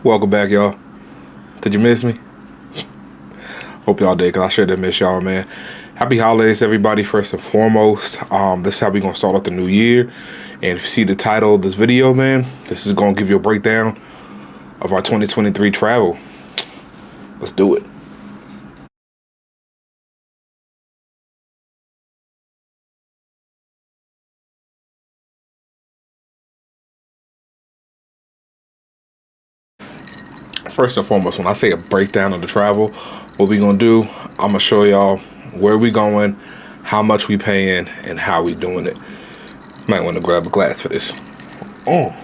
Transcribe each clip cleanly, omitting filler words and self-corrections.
Welcome back, y'all. Did you miss me? Hope y'all did, because I sure did miss y'all, man. Happy holidays, everybody, first and foremost. This is how we're going to start off the new year. And if you see the title of this video, man, this is going to give you a breakdown of our 2023 travel. Let's do it. First and foremost, when I say a breakdown of the travel, what we gonna do, I'm gonna show y'all where we going, how much we paying, and how we doing it. Might want to grab a glass for this. Oh,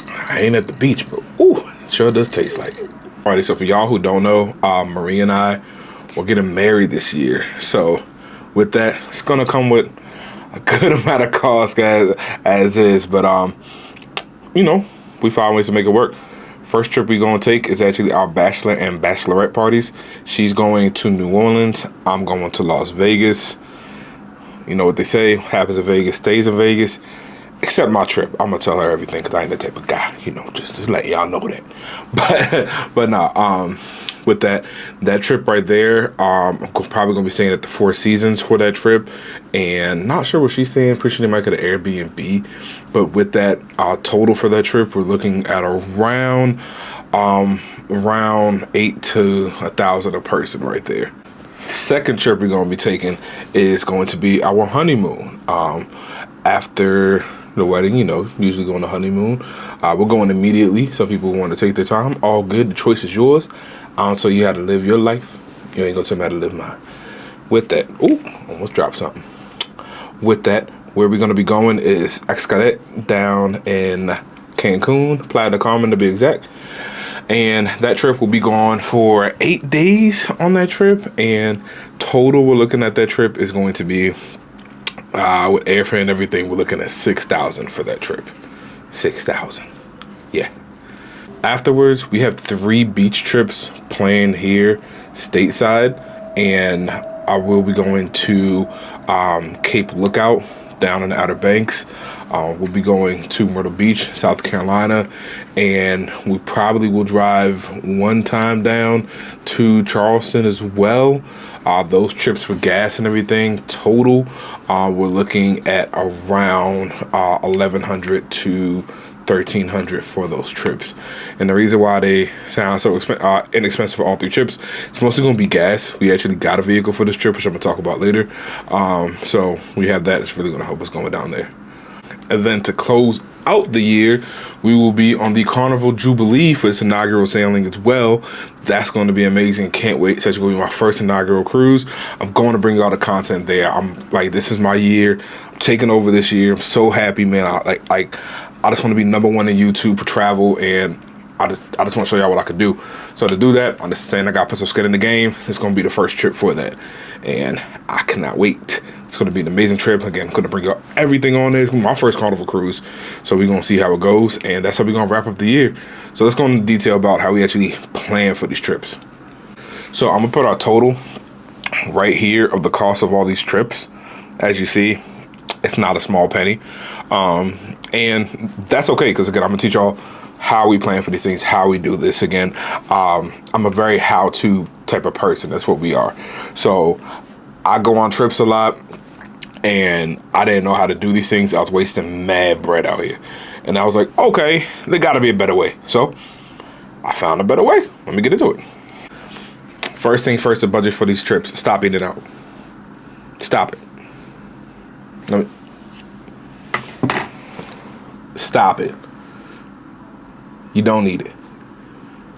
I ain't at the beach, but ooh, sure does taste like it. Alrighty, so for y'all who don't know, Marie and I were getting married this year. So with that, it's gonna come with a good amount of cost, guys, as is. But you know, we found ways to make it work. First trip we're going to take is actually our bachelor and bachelorette parties. She's going to New Orleans. I'm going to Las Vegas. You know what they say, happens in Vegas stays in Vegas. Except my trip. I'm going to tell her everything because I ain't that type of guy. You know, just letting y'all know that. But no, with that trip right there, I'm probably going to be staying at the Four Seasons for that trip. And not sure what she's saying. Pretty sure they might get an Airbnb. But with that total for that trip, we're looking at around 8 to 1,000 a person right there. Second trip we're going to be taking is going to be our honeymoon. After the wedding, you know, usually go on the honeymoon. We're going immediately. Some people want to take their time. All good. The choice is yours. I don't tell you how to live your life. You ain't gonna tell me how to live mine. With that, ooh, almost dropped something. With that, where we're gonna be going is Xcaret down in Cancun, Playa del Carmen to be exact. And that trip will be gone for 8 days on that trip. And total, we're looking at that trip is going to be, with airfare and everything, we're looking at 6,000 for that trip. 6,000, yeah. Afterwards, we have 3 beach trips planned here stateside, and I will be going to Cape Lookout down in the Outer Banks. We'll be going to Myrtle Beach, South Carolina, and we probably will drive one time down to Charleston as well. Those trips with gas and everything, total, we're looking at around 1,100 to 1,300 for those trips. And the reason why they sound so inexpensive for all 3 trips, it's mostly going to be gas. We actually got a vehicle for this trip, which I'm going to talk about later. So we have that. It's really going to help us going down there. And then to close out the year, we will be on the Carnival Jubilee for its inaugural sailing as well. That's going to be amazing. Can't wait. It's actually going to be my first inaugural cruise. I'm going to bring you all the content there. I'm like, this is my year. I'm taking over this year. I'm so happy, man. I just want to be #1 in YouTube for travel, and I just want to show y'all what I could do. So to do that, I'm just saying I got to put some skin in the game. It's going to be the first trip for that, and I cannot wait. It's going to be an amazing trip. Again, I'm going to bring you everything on there. It's my first Carnival cruise, so we're going to see how it goes, and that's how we're going to wrap up the year. So let's go into detail about how we actually plan for these trips. So I'm going to put our total right here of the cost of all these trips. As you see, it's not a small penny. And that's okay, because again, I'm gonna teach y'all how we plan for these things, how we do this. Again, I'm a very how-to type of person. That's what we are. So I go on trips a lot, and I didn't know how to do these things. I was wasting mad bread out here. And I was like, okay, there gotta be a better way. So I found a better way. Let me get into it. First thing first, the budget for these trips. Stop eating out. Stop it. Stop it. You don't need it.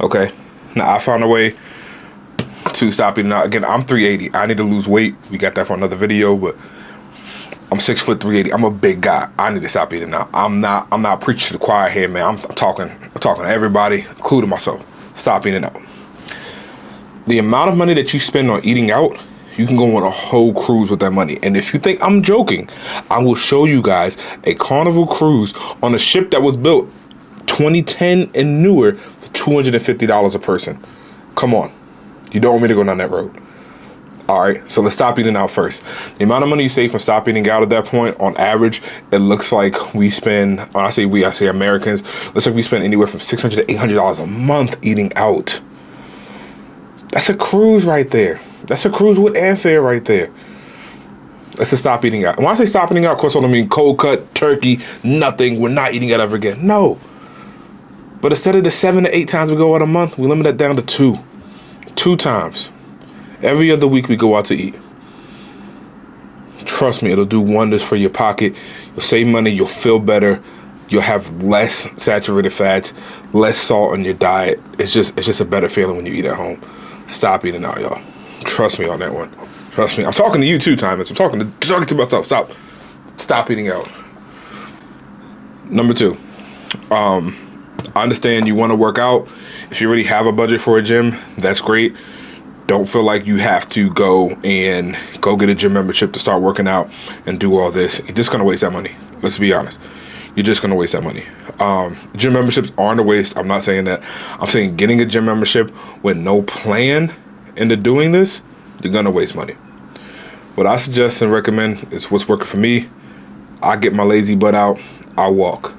Okay? Now, I found a way to stop eating out. Again, I'm 380. I need to lose weight. We got that for another video, but I'm 6 foot 380. I'm a big guy. I need to stop eating out. I'm not preaching to the choir here, man. I'm talking to everybody, including myself. Stop eating out. The amount of money that you spend on eating out, you can go on a whole cruise with that money. And if you think I'm joking, I will show you guys a Carnival cruise on a ship that was built 2010 and newer for $250 a person. Come on. You don't want me to go down that road. All right, so let's stop eating out first. The amount of money you save from stop eating out at that point, on average, it looks like we spend, when I say we, I say Americans, looks like we spend anywhere from $600 to $800 a month eating out. That's a cruise right there. That's a cruise with airfare right there. Let's just stop eating out. When I say stop eating out, of course, I don't mean cold cut, turkey, nothing. We're not eating out ever again. No. But instead of the 7 to 8 times we go out a month, we limit that down to 2. 2 times. Every other week we go out to eat. Trust me, it'll do wonders for your pocket. You'll save money, you'll feel better, you'll have less saturated fats, less salt in your diet. It's just a better feeling when you eat at home. Stop eating out, y'all. Trust me on that one. Trust me. I'm talking to you too, Timus. I'm talking to myself. Stop eating out. Number 2. I understand you want to work out. If you already have a budget for a gym, that's great. Don't feel like you have to go get a gym membership to start working out and do all this. You're just going to waste that money. Let's be honest. You're just going to waste that money. Gym memberships aren't a waste. I'm not saying that. I'm saying getting a gym membership with no plan into doing this, you're going to waste money. What I suggest and recommend is what's working for me. I get my lazy butt out. I walk.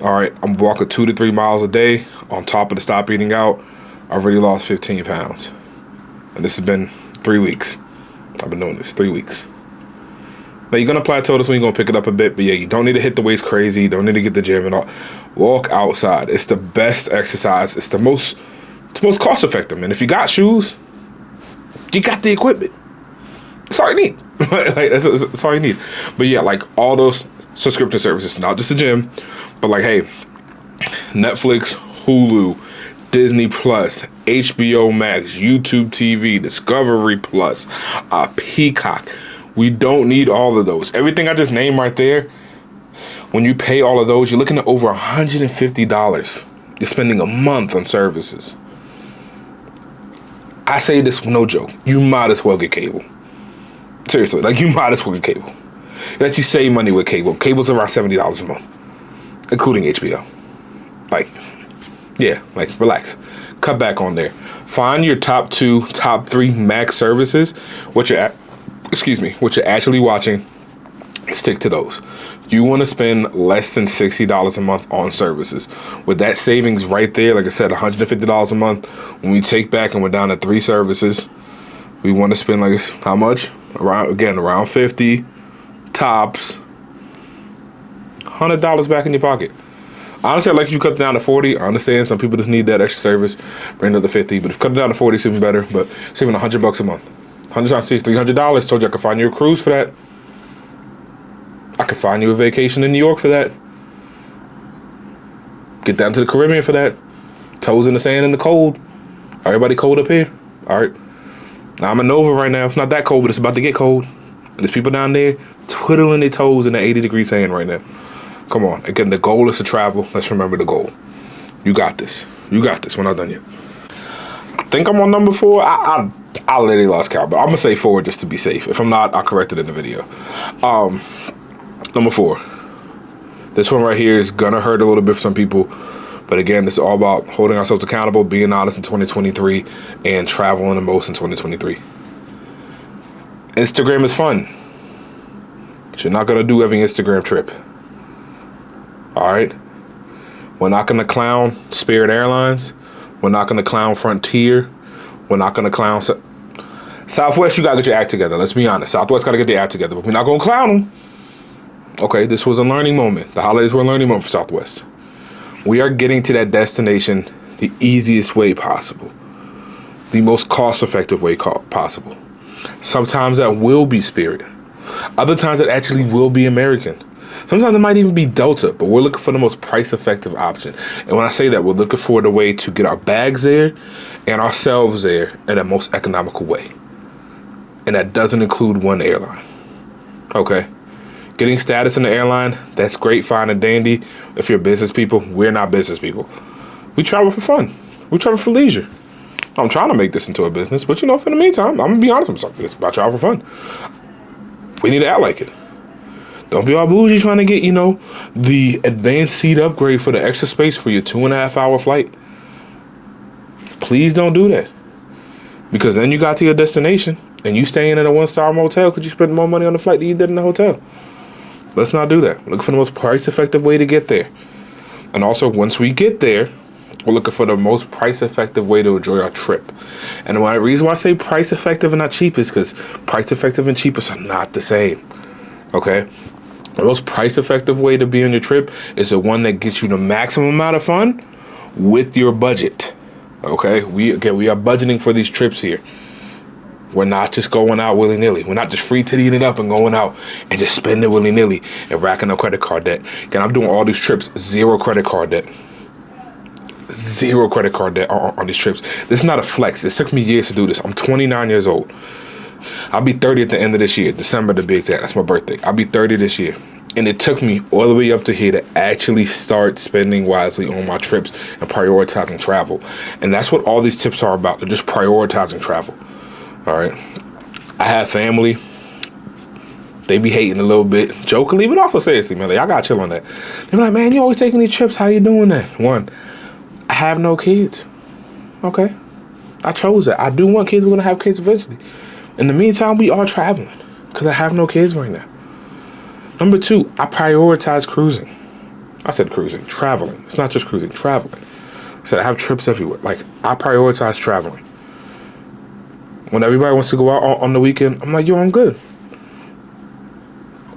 All right, I'm walking 2 to 3 miles a day on top of the stop eating out. I've already lost 15 pounds. And this has been 3 weeks. I've been doing this 3 weeks. Now you're gonna plateau this when you're gonna pick it up a bit, but yeah, you don't need to hit the weights crazy. You don't need to get the gym and all. Walk outside. It's the best exercise. It's the most cost effective. And if you got shoes, you got the equipment. That's all you need. Like, that's all you need. But yeah, like all those subscription services, not just the gym, but like, hey, Netflix, Hulu, Disney Plus, HBO Max, YouTube TV, Discovery Plus, Peacock. We don't need all of those. Everything I just named right there, when you pay all of those, you're looking at over $150. You're spending a month on services. I say this no joke. You might as well get cable. Seriously, like you might as well get cable. Let you save money with cable. Cable's around $70 a month, including HBO. Like, yeah, like relax. Cut back on there. Find your top 2, top 3 max services. What you're actually watching. Stick to those. You want to spend less than $60 a month on services. With that savings right there, like I said, $150 a month. When we take back and we're down to 3 services, we want to spend like how much? Around 50 tops. $100 back in your pocket. Honestly, I'd like you to cut it down to 40. I understand some people just need that extra service. Bring it to 50, but if you cut it down to 40, it's even better. But saving $100 a month. 100 times 6, $300. Told you I could find you a cruise for that. I could find you a vacation in New York for that. Get down to the Caribbean for that. Toes in the sand in the cold. Everybody cold up here? All right. Now I'm in Nova right now. It's not that cold, but it's about to get cold. And there's people down there twiddling their toes in the 80-degree sand right now. Come on. Again, the goal is to travel. Let's remember the goal. You got this. You got this. We're not done yet. I think I'm on number 4. I literally lost count, but I'm going to say 4 just to be safe. If I'm not, I'll correct it in the video. Number 4. This one right here is going to hurt a little bit for some people. But again, this is all about holding ourselves accountable, being honest in 2023, and traveling the most in 2023. Instagram is fun. But you're not going to do every Instagram trip. All right? We're not going to clown Spirit Airlines. We're not going to clown Frontier. We're not going to clown Southwest. You got to get your act together. Let's be honest. Southwest got to get their act together. But we're not going to clown them. Okay, this was a learning moment. The holidays were a learning moment for Southwest. We are getting to that destination the easiest way possible. The most cost-effective way possible. Sometimes that will be Spirit. Other times it actually will be American. Sometimes it might even be Delta, but we're looking for the most price-effective option. And when I say that, we're looking for the way to get our bags there and ourselves there in the most economical way. And that doesn't include one airline. Okay? Getting status in the airline, that's great, fine, and dandy. If you're business people, we're not business people. We travel for fun. We travel for leisure. I'm trying to make this into a business, but for the meantime, I'm going to be honest with myself. It's about travel for fun. We need to act like it. Don't be all bougie trying to get, the advanced seat upgrade for the extra space for your 2.5-hour flight. Please don't do that. Because then you got to your destination and you staying in a 1-star motel because you spend more money on the flight than you did in the hotel. Let's not do that. Look for the most price-effective way to get there. And also, once we get there, we're looking for the most price-effective way to enjoy our trip. And the reason why I say price-effective and not cheap is because price-effective and cheapest are not the same. Okay? The most price-effective way to be on your trip is the one that gets you the maximum amount of fun with your budget. Okay? We are budgeting for these trips here. We're not just going out willy-nilly. We're not just free-tittying it up and going out and just spending it willy-nilly and racking up credit card debt. Again, I'm doing all these trips, zero credit card debt. Zero credit card debt on these trips. This is not a flex. It took me years to do this. I'm 29 years old. I'll be 30 at the end of this year, December to be exact. That's my birthday. I'll be 30 this year. And it took me all the way up to here to actually start spending wisely on my trips and prioritizing travel. And that's what all these tips are about. They're just prioritizing travel. All right. I have family. They be hating a little bit, jokingly, but also seriously, man. Y'all gotta chill on that. They be like, man, you always taking these trips. How you doing that? One, I have no kids. Okay. I chose that. I do want kids. We're gonna have kids eventually. In the meantime, we are traveling because I have no kids right now. Number two, I prioritize cruising. I said cruising, traveling. It's not just cruising, traveling. I said I have trips everywhere. Like, I prioritize traveling. When everybody wants to go out on the weekend, I'm like, yo, I'm good.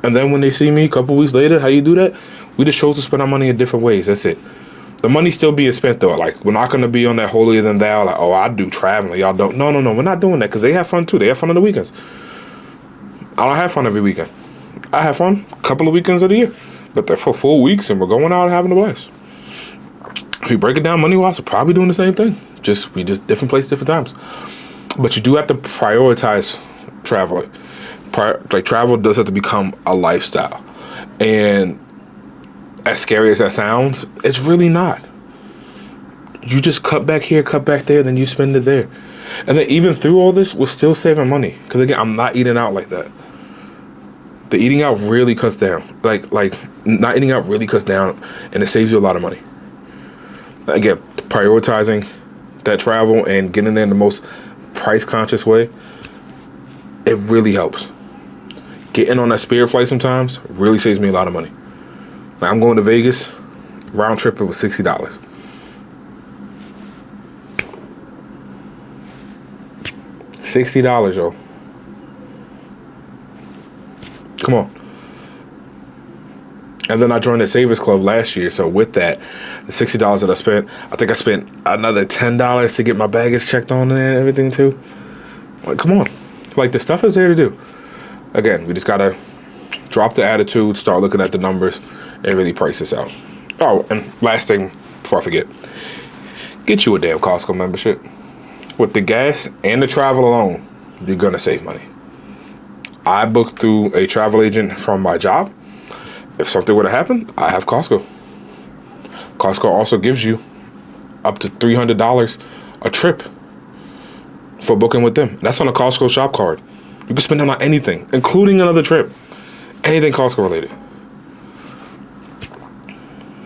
And then when they see me a couple weeks later, how you do that? We just chose to spend our money in different ways. That's it. The money's still being spent, though. Like, we're not going to be on that holier than thou, like, oh, I do traveling. Y'all don't. No. We're not doing that because they have fun, too. They have fun on the weekends. I don't have fun every weekend. I have fun a couple of weekends of the year. But they're for full weeks, and we're going out and having a blast. If we break it down money-wise, we're probably doing the same thing. We just different places, different times. But you do have to prioritize traveling. Travel does have to become a lifestyle. And as scary as that sounds, it's really not. You just cut back here, cut back there, then you spend it there. And then even through all this, we're still saving money. Because again, I'm not eating out like that. The eating out really cuts down. Like not eating out really cuts down, and it saves you a lot of money. Again, prioritizing that travel and getting there in the most price-conscious way, it really helps. Getting on that Spirit flight sometimes really saves me a lot of money. Like, I'm going to Vegas, round trip, it was $60. $60, yo. Come on. And then I joined the Savers Club last year, so with that, the $60 that I spent, I think I spent another $10 to get my baggage checked on there and everything too. Like, come on. Like, the stuff is there to do. Again, we just gotta drop the attitude, start looking at the numbers, and really price this out. Oh, and last thing before I forget, get you a damn Costco membership. With the gas and the travel alone, you're gonna save money. I booked through a travel agent from my job. If something were to happen, I have Costco. Costco also gives you up to $300 a trip for booking with them. That's on a Costco shop card. You can spend it on anything, including another trip. Anything Costco related.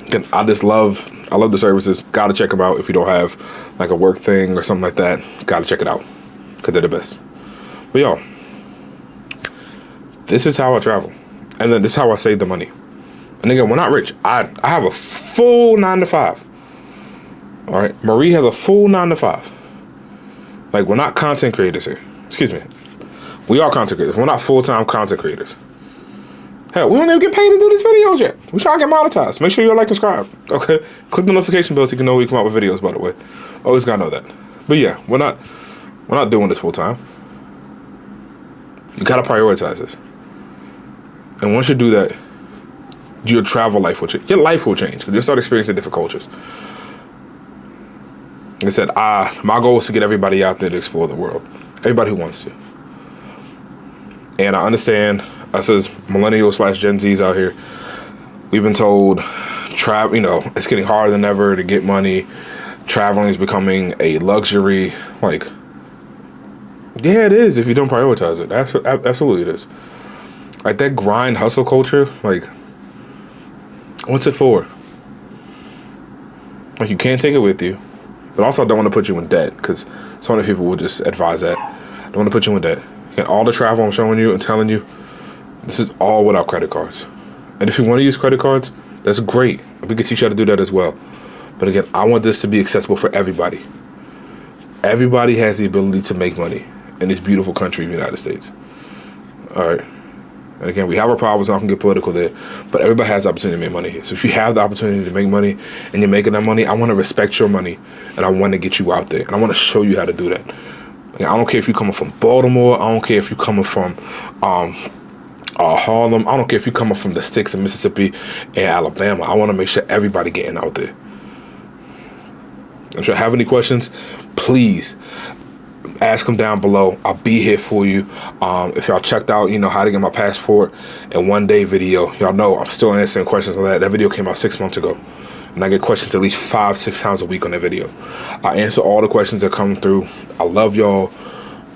Again, I love the services. Gotta check them out if you don't have like a work thing or something like that. Gotta check it out because they're the best. But y'all, this is how I travel. And then this is how I save the money. And again, we're not rich. I have a full 9 to 5. All right. Marie has a full 9 to 5. Like, we're not content creators here. Excuse me. We are content creators. We're not full-time content creators. Hell, we don't even get paid to do these videos yet. We try to get monetized. Make sure you like and subscribe. Okay. Click the notification bell so you can know when we come out with videos, by the way. Always gotta know that. But yeah, we're not doing this full-time. You gotta prioritize this. And once you do that, your travel life will change. Your life will change because you'll start experiencing different cultures. Like I said, my goal is to get everybody out there to explore the world. Everybody who wants to. And I understand us as millennials / Gen Zs out here, we've been told, it's getting harder than ever to get money. Traveling is becoming a luxury. Like, yeah, it is if you don't prioritize it. Absolutely it is. Like, that grind hustle culture, like, what's it for? Like, you can't take it with you. But also, I don't want to put you in debt because so many people will just advise that. I don't want to put you in debt. And all the travel I'm showing you and telling you, this is all without credit cards. And if you want to use credit cards, that's great. We can teach you how to do that as well. But again, I want this to be accessible for everybody. Everybody has the ability to make money in this beautiful country of the United States. All right. And again, we have our problems. I can get political there, but everybody has the opportunity to make money here. So if you have the opportunity to make money and you're making that money, I want to respect your money and I want to get you out there and I want to show you how to do that. I don't care if you're coming from Baltimore. I don't care if you're coming from Harlem. I don't care if you're coming from the sticks of Mississippi and Alabama. I want to make sure everybody getting out there. If you have any questions, please ask them down below. I'll be here for you. If y'all checked out, how to get my passport in 1 day video, y'all know I'm still answering questions on that. That video came out 6 months ago. And I get questions at least 5-6 times a week on that video. I answer all the questions that come through. I love y'all.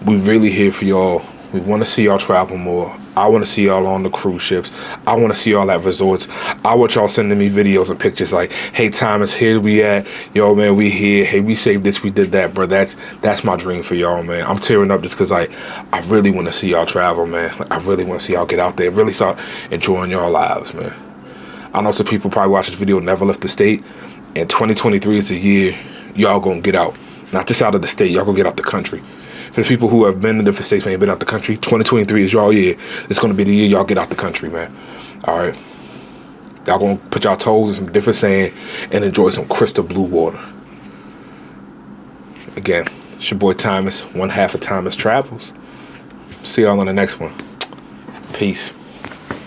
We really here for y'all. We want to see y'all travel more. I want to see y'all on the cruise ships. I want to see y'all at resorts. I want y'all sending me videos and pictures like, hey, Timus, here we at. Yo, man, we here. Hey, we saved this, we did that, bro. That's my dream for y'all, man. I'm tearing up just because I really want to see y'all travel, man. I really want to see y'all get out there and really start enjoying y'all lives, man. I know some people probably watch this video and never left the state. And 2023 is the year y'all gonna get out. Not just out of the state, y'all gonna get out the country. For the people who have been in different states, man, been out the country, 2023 is y'all year. It's gonna be the year y'all get out the country, man. All right. Y'all gonna put y'all toes in some different sand and enjoy some crystal blue water. Again, it's your boy Timus, one half of Timus Travels. See y'all on the next one. Peace.